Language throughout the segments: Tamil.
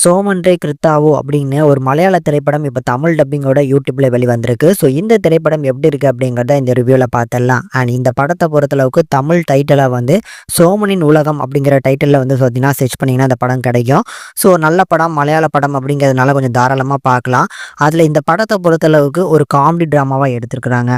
சோமன்றை கிருத்தாவோ அப்படின்னு ஒரு மலையாள திரைப்படம் இப்ப தமிழ் டப்பிங்கோட யூடியூப்ல வெளிவந்திருக்கு. ஸோ இந்த திரைப்படம் எப்படி இருக்கு அப்படிங்கிறத இந்த ரிவ்யூல பார்த்துடலாம். அண்ட் இந்த படத்தை பொறுத்தளவுக்கு தமிழ் டைட்டிலா வந்து சோமனின் உலகம் அப்படிங்கிற டைட்டில்ல வந்து பார்த்தீங்கன்னா சர்ச் பண்ணீங்கன்னா அந்த படம் கிடைக்கும். ஸோ நல்ல படம், மலையாள படம் அப்படிங்கிறதுனால கொஞ்சம் தாராளமா பார்க்கலாம். அதுல இந்த படத்தை பொறுத்தளவுக்கு ஒரு காமெடி டிராமாவா எடுத்திருக்கிறாங்க.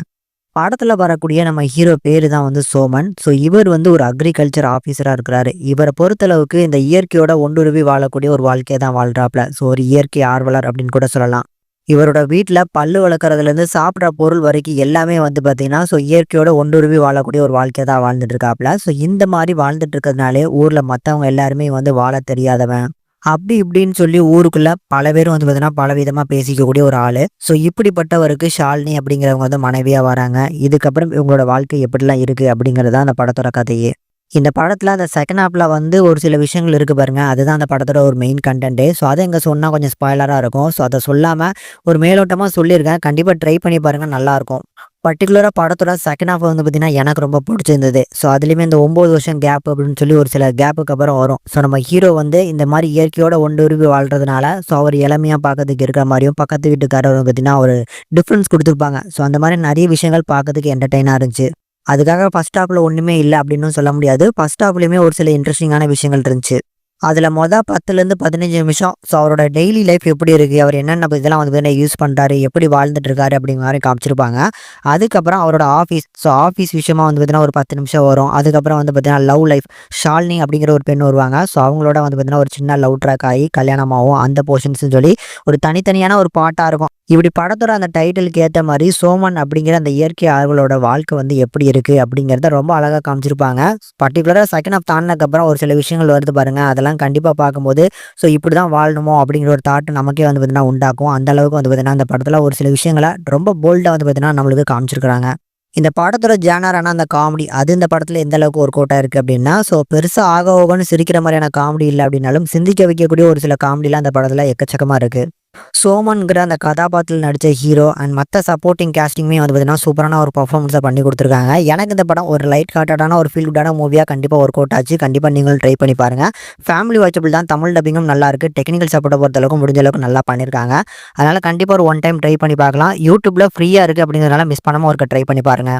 படத்துல வரக்கூடிய நம்ம ஹீரோ பேரு தான் வந்து சோமன். ஸோ இவர் வந்து ஒரு அக்ரிகல்ச்சர் ஆஃபீஸரா இருக்கிறாரு. இவர பொறுத்தளவுக்கு இந்த இயற்கையோட ஒன்றுருவி வாழக்கூடிய ஒரு வாழ்க்கைய தான் வாழ்றாப்ல. ஸோ ஒரு இயற்கை ஆர்வலர் அப்படின்னு கூட சொல்லலாம். இவரோட வீட்ல பல்லு வளர்க்கறதுலேருந்து சாப்பிடுற பொருள் வரைக்கும் எல்லாமே வந்து பார்த்தீங்கன்னா, ஸோ இயற்கையோட ஒன்றுருவி வாழக்கூடிய ஒரு வாழ்க்கைய தான் வாழ்ந்துட்டு இருக்காப்ல. ஸோ இந்த மாரி வாழ்ந்துட்டு இருக்கிறதுனாலே ஊர்ல மத்தவங்க எல்லாருமே வந்து வாழத் தெரியாதவன் அப்படி இப்படின்னு சொல்லி ஊருக்குள்ள பல பேரும் வந்து பார்த்தீங்கன்னா, பலவிதமா பேசிக்கக்கூடிய ஒரு ஆளு. ஸோ இப்படிப்பட்டவருக்கு ஷாலினி அப்படிங்கிறவங்க வந்து மனைவியா வராங்க. இதுக்கப்புறம் இவங்களோட வாழ்க்கை எப்படிலாம் இருக்கு அப்படிங்கிறது தான் அந்த படத்தோட கதையே. இந்த படத்துல அந்த செகண்ட் ஹாஃப்ல வந்து ஒரு சில விஷயங்கள் இருக்கு பாருங்க. அதுதான் அந்த படத்தோட ஒரு மெயின் கன்டென்ட்டே. ஸோ அத இங்க சொன்னா கொஞ்சம் ஸ்பாய்லரா இருக்கும். ஸோ அத சொல்லாம ஒரு மேலோட்டமா சொல்லியிருக்கேன். கண்டிப்பா ட்ரை பண்ணி பாருங்க, நல்லாருக்கும். பர்ட்டிகுலரா படத்தோட செகண்ட் ஹாஃப் வந்து பார்த்தீங்கன்னா, எனக்கு ரொம்ப புடிச்சிருந்தது. ஸோ அதுலயுமே இந்த 9 வருஷம் கேப் அப்படின்னு சொல்லி ஒரு சில கேப்புக்கு அப்புறம் வரும். ஸோ நம்ம ஹீரோ வந்து இந்த மாரி இயற்கையோட ஒன்றுருவி வாழ்றதுனால, ஸோ அவர் இளமையா பார்க்கறதுக்கு இருக்கிற மாரியும், பக்கத்து வீட்டுக்காரர் வந்து பார்த்தீங்கன்னா, ஒரு டிஃபரன்ஸ் குடுத்துருப்பாங்க. ஸோ அந்த மாரி நெறைய விஷயங்கள் பார்க்கறதுக்கு என்டர்டெயினா இருந்துச்சு. அதுக்காக ஃபர்ஸ்ட் ஹாஃப்ல ஒண்ணுமே இல்ல அப்படின்னும் சொல்ல முடியாது. ஃபர்ஸ்ட் ஹாஃப்லயுமே ஒரு சில இன்ட்ரஸ்டிங்கான விஷயங்கள் இருந்துச்சு. அதுல 10லேருந்து 15 நிமிஷம் ஸோ அவரோட டெய்லி லைஃப் எப்படி இருக்கு? அவர் என்னென்ன இதெல்லாம் வந்து பார்த்தீங்கன்னா யூஸ் பண்றாரு? எப்படி வாழ்ந்துட்டு இருக்காரு? அப்படிங்கிற மாரி காமிச்சிருப்பாங்க. அதுக்கப்புறம் அவரோட ஆஃபீஸ் ஸோ ஆஃபீஸ் விஷயமா வந்து பார்த்தீங்கன்னா ஒரு 10 நிமிஷம் வரும். அதுக்கப்புறம் வந்து பார்த்தீங்கன்னா லவ் லைஃப் ஷாலினி அப்படிங்கிற ஒரு பெண் வருவாங்க. ஸோ அவங்களோட வந்து பார்த்தீங்கன்னா ஒரு சின்ன லவ் ட்ராக் ஆகி கல்யாணம் ஆகும். அந்த போர்ஷன்ஸ்ன்னு சொல்லி ஒரு தனித்தனியான ஒரு பாட்டா இருக்கும். இப்படி படத்தோட அந்த டைட்டிலுக்கு ஏத்த மாரி சோமன் அப்படிங்கிற அந்த இயற்கை ஆர்வலரோட வாழ்க்கை வந்து எப்படி இருக்கு? அப்படிங்கிறத ரொம்ப அழகா காமிச்சிருப்பாங்க. பர்ட்டிகுலரா செகண்ட் ஹாஃப் தாண்டுனதுக்கப்புறம் ஒரு சில விஷயங்கள் வருது பாருங்க. அதெல்லாம் கண்டிப்பா பார்க்கும்போது, ஸோ இப்படிதான் வாழணுமோ அப்படிங்கிற ஒரு தாட் நமக்கே வந்து பார்த்தீங்கன்னா உண்டாக்கும். அந்த அளவுக்கு வந்து பார்த்தீங்கன்னா, அந்த படத்துல ஒரு சில விஷயங்கள ரொம்ப போல்டா வந்து பார்த்தீங்கன்னா நம்மளுக்கு காமிச்சிருக்காங்க. இந்த படத்தோட ஜானரான அந்த காமெடி அது இந்த படத்துல எந்த அளவுக்கு ஒர்க் அவுட் ஆயிருக்கு அப்படின்னா, ஸோ பெருசா ஆக ஓகோன்னு சிரிக்கிற மாதிரியான காமெடி இல்ல அப்படின்னாலும், சிந்திக்க வைக்கக்கூடிய ஒரு சில காமெடிலாம் அந்த படத்துல எக்கச்சக்கமா இருக்கு. சோமன்ங்கிற அந்த கதாபாத்திரத்தில் நடிச்ச ஹீரோ அண்ட் மற்ற சப்போர்ட்டிங் கேஸ்டிங்குமே வந்து பார்த்தீங்கன்னா சூப்பரான ஒரு பர்ஃபார்மன்ஸை பண்ணி கொடுத்துருக்காங்க. எனக்கு இந்த படம் ஒரு லைட் ஹார்ட்டடான ஒரு ஃபீல் குட்டான மூவியாக கண்டிப்பாக ஒர்க் அவுட் ஆச்சு. கண்டிப்பாக நீங்களும் ட்ரை பண்ணி பாருங்க. ஃபேமிலி வாட்சபிள் தான். தமிழ் டப்பிங்கும் நல்லா இருக்கு. டெக்னிக்கல் சப்போர்ட்டை பொறுத்த அளவுக்கு முடிஞ்ச அளவுக்கு நல்லா பண்ணியிருக்காங்க. அதனால கண்டிப்பாக ஒரு ஒன் டைம் ட்ரை பண்ணி பார்க்கலாம். யூடியூப்ல ஃப்ரீயாக இருக்கு அப்படிங்கிறதுனால மிஸ் பண்ணாமல் ஒருக்க ட்ரை பண்ணி பாருங்க.